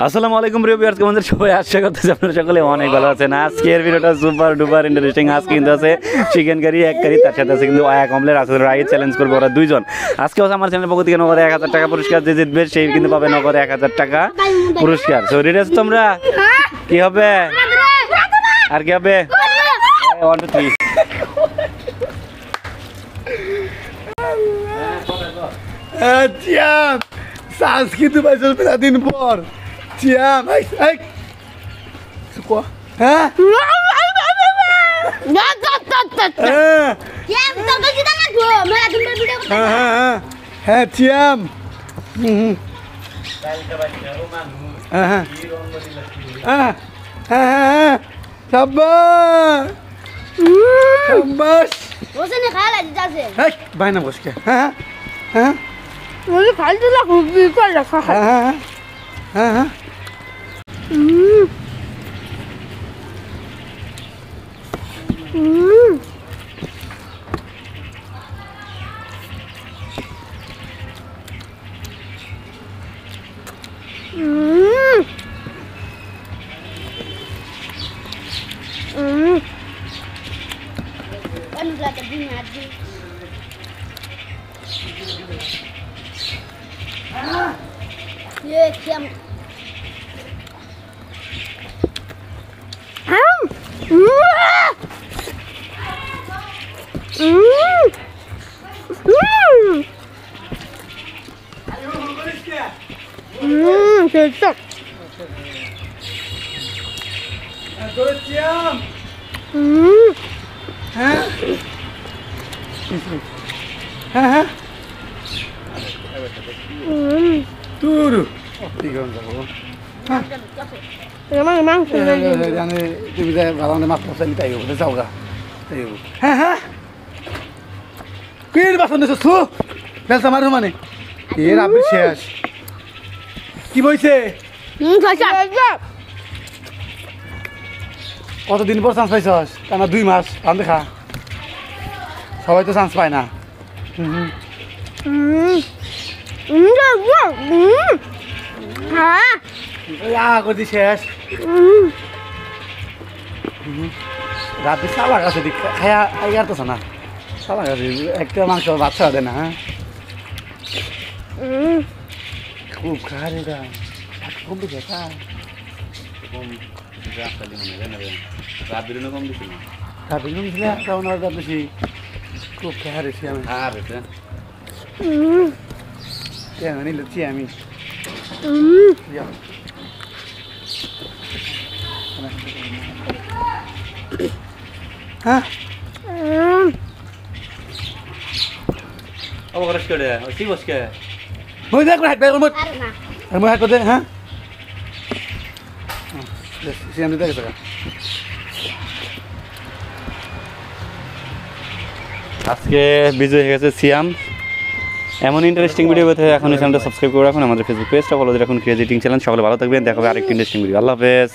আসসালামু আলাইকুম প্রিয় ভিউয়ার্স, কেমন আছেন সবাই? আশা করতেছি আপনারা সকলে অনেক ভালো আছেন। আজকের ভিডিওটা সুপার ডুপার ইন্টারেস্টিং। আজকে কিন্তু আছে চিকেন কারি, এক কারি, তার সাথে আছে কিন্তু এক অমলেট আছে। রাইট চ্যালেঞ্জ করবো ওরা দুইজন। আজকে হচ্ছে আমার চ্যানেলের পক্ষ থেকে নগদ 1000 টাকা পুরস্কার। যে জিতবে সেই কিন্তু পাবে নগদ 1000 টাকা পুরস্কার। সো রেডি আছো তোমরা? কি হবে আর কি হবে? 1 2 3 Tiam, সাংস্কৃতিক পাইছো দিন পর। Tiam, এই সুকো হ্যাঁ হ্যাঁ Tiam, সাবাস সাবাস ওখানে খালা দিতেছে এই বাইনা বসকে হ্যাঁ হ্যাঁ ওই খালতে না খুব বিকল রাখা হ্যাঁ হ্যাঁ হ্যাঁ ये क्या 됐어. Tiam, হ্যাঁ হ্যাঁ তুরু ঠিক আছে emang জানে তুমি যে ভালো মাছ মাছ তাই হবে যাও গা তাই হবে হ্যাঁ হ্যাঁ কির বাসন দিছো সু বেলসা মারু মানে এর আপনি শেষ কি বইছে কতদিন পর চান্স পাইছস কেন 2 মাস আন দেখা সবাই তো চান্স পায় না করছি শেষ রাতে সালা গাছে খায়া খাইয়ারতেছ না সালা গাছে একটা মাংস বাচ্চা দেয় না হ্যাঁ খুব খারে খুব বেশি খা বেশি খুব খারেছি আমি কেন নিচ্ছি আমি হ্যাঁ মই দেখ হাত বের মই আর মই হাত করে হ্যাঁ সিয়াম দিতে গেছে আজকে বিজয় হয়ে গেছে সিয়াম। এমন ইন্টারেস্টিং ভিডিও পেতে এখন চ্যানেলটা সাবস্ক্রাইব করে রাখুন। আমাদের ফেসবুক পেজটা ফলো দিয়ে রাখুন, ক্রিয়েটিং চ্যানেল। সকলে ভালো থাকবেন, দেখা হবে আরেকটি ইন্টারেস্টিং ভিডিও। আল্লাহ হাফেজ।